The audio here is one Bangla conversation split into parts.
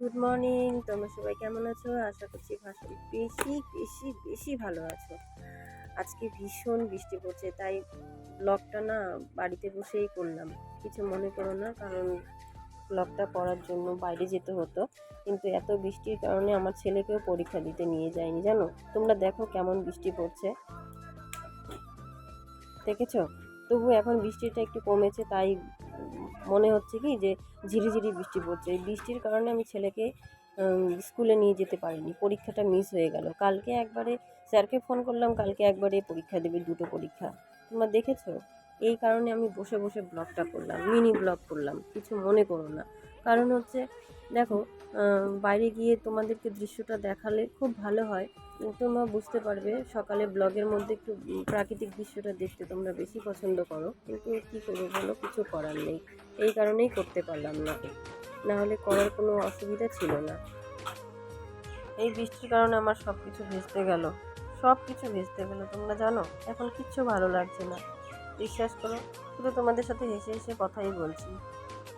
Good morning. তোমরা সবাই কেমন আছো? আশা করছি বেশি বেশি বেশি ভালো আছো। আজকে ভীষণ বৃষ্টি পড়ছে, তাই ব্লগটা না বাড়িতে বসেই করলাম। কিছু মনে করো না, কারণ ব্লগটা করার জন্য বাইরে যেতে হতো, কিন্তু এত বৃষ্টির কারণে আমার ছেলেকেও পরীক্ষা দিতে নিয়ে যায়নি। জানো, তোমরা দেখো কেমন বৃষ্টি পড়ছে, দেখেছো? তবু এখন বৃষ্টিটা একটু কমেছে, তাই মনে হচ্ছে কি যে ঝিরিঝিরি বৃষ্টি পড়ছে। এই বৃষ্টির কারণে আমি ছেলেকে স্কুলে নিয়ে যেতে পারিনি, পরীক্ষাটা মিস হয়ে গেল। কালকে একবারে স্যারকে ফোন করলাম, কালকে একবারে পরীক্ষা দেবে, দুটো পরীক্ষা। তোমরা দেখেছো? এই কারণে আমি বসে বসে ব্লগটা করলাম, মিনি ব্লগ করলাম। কিছু মনে করো না। কারণ হচ্ছে দেখো, বাইরে গিয়ে তোমাদেরকে দৃশ্যটা দেখালে খুব ভালো হয়, তোমরা বুঝতে পারবে। সকালে ব্লগের মধ্যে একটু প্রাকৃতিক দৃশ্যটা দেখতে তোমরা বেশি পছন্দ করো, কিন্তু কী করবো বলো, কিছু করার নেই। এই কারণেই করতে পারলাম না, না হলে করার কোনো অসুবিধা ছিল না। এই বৃষ্টির কারণে আমার সব কিছু ভেস্তে গেল, সব কিছু ভেস্তে গেল। তোমরা জানো, এখন কিচ্ছু ভালো লাগছে না। বিশ্বাস করো, শুধু তোমাদের সাথে হেসে হেসে কথাই বলছি,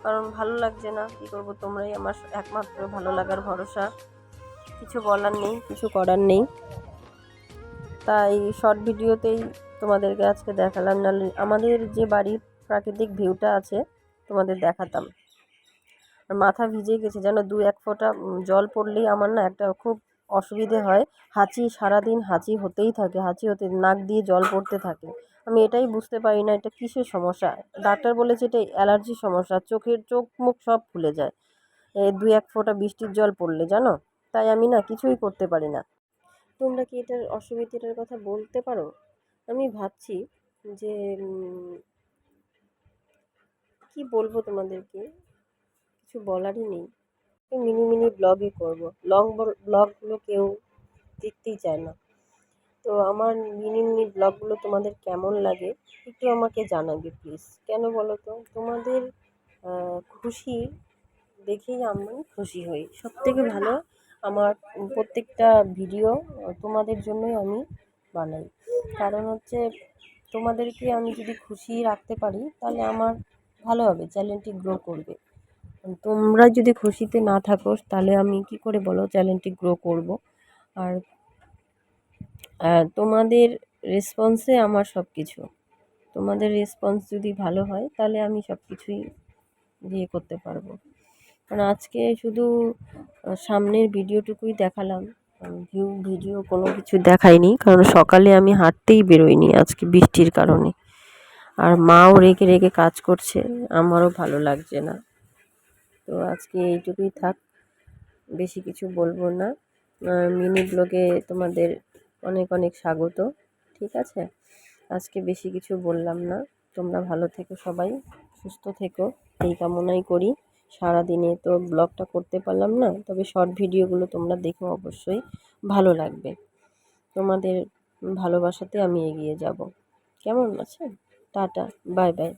কারণ ভালো লাগছে না। কী করবো, তোমরাই আমার একমাত্র ভালো লাগার ভরসা। কিছু বলার নেই, কিছু করার নেই। তাই শর্ট ভিডিওতেই তোমাদেরকে আজকে দেখালাম, নাহলে আমাদের যে বাড়ির প্রাকৃতিক ভিউটা আছে তোমাদের দেখাতাম। আর মাথা ভিজে গেছে, যেন দু এক ফোঁটা জল পড়লেই আমার না একটা খুব অসুবিধে হয়। হাঁচি, সারাদিন হাঁচি হতেই থাকে, হাঁচি হতে নাক দিয়ে জল পড়তে থাকে। আমি এটাই বুঝতে পারি না, এটা কিসের সমস্যা। ডাক্তার বলেছে এটা অ্যালার্জির সমস্যা, চোখ মুখ সব ফুলে যায় দু এক ফোঁটা বৃষ্টির জল পড়লে, জানো। তাই আমি না কিছুই করতে পারি না। তোমরা কি এটার অসুবিধাটার কথা বলতে পারো? আমি ভাবছি যে কি বলবো তোমাদেরকে, কিছু বলারই নেই। মিনি মিনি ব্লগই করব, লং ব্লগগুলো কেউ দেখতেই চায় না। তো আমার মিনি মিনি ব্লগগুলো তোমাদের কেমন লাগে একটু আমাকে জানাবে প্লিজ। কেন বলো তো, তোমাদের খুশি দেখেই আমি খুশি হই। সবথেকে ভালো আমার প্রত্যেকটা ভিডিও তোমাদের জন্যই আমি বানাই। কারণ হচ্ছে তোমাদেরকে আমি যদি খুশি রাখতে পারি তাহলে আমার ভালো হবে, চ্যানেলটি গ্রো করবে। তোমরা যদি খুশিতে না থাকো তাহলে আমি কি করে বলো চ্যানেলটি গ্রো করব। আর তোমাদের রেসপন্সে আমার সব কিছু। তোমাদের রেসপন্স যদি ভালো হয় তাহলে আমি সব কিছুই দিয়ে করতে পারবো। কারণ আজকে শুধু সামনের ভিডিওটুকুই দেখালাম, ভিডিও কোনো কিছু দেখাইনি, কারণ সকালে আমি হাঁটতেই বেরোইনি আজকে বৃষ্টির কারণে। আর মাও রেগে রেগে কাজ করছে, আমারও ভালো লাগছে না। তো আজকে এইটুকুই থাক, বেশি কিছু বলবো না। মিনি ব্লগে তোমাদের অনেক অনেক স্বাগত। ঠিক আছে, আজকে বেশি কিছু বললাম না। তোমরা ভালো থেকো, সবাই সুস্থ থেকো, এই কামনাই করি। সারাদিনে তো ব্লগটা করতে পারলাম না, তবে শর্ট ভিডিওগুলো তোমরা দেখো, অবশ্যই ভালো লাগবে। তোমাদের ভালোবাসাতে আমি এগিয়ে যাব। কেমন আছে? Tata, bye bye.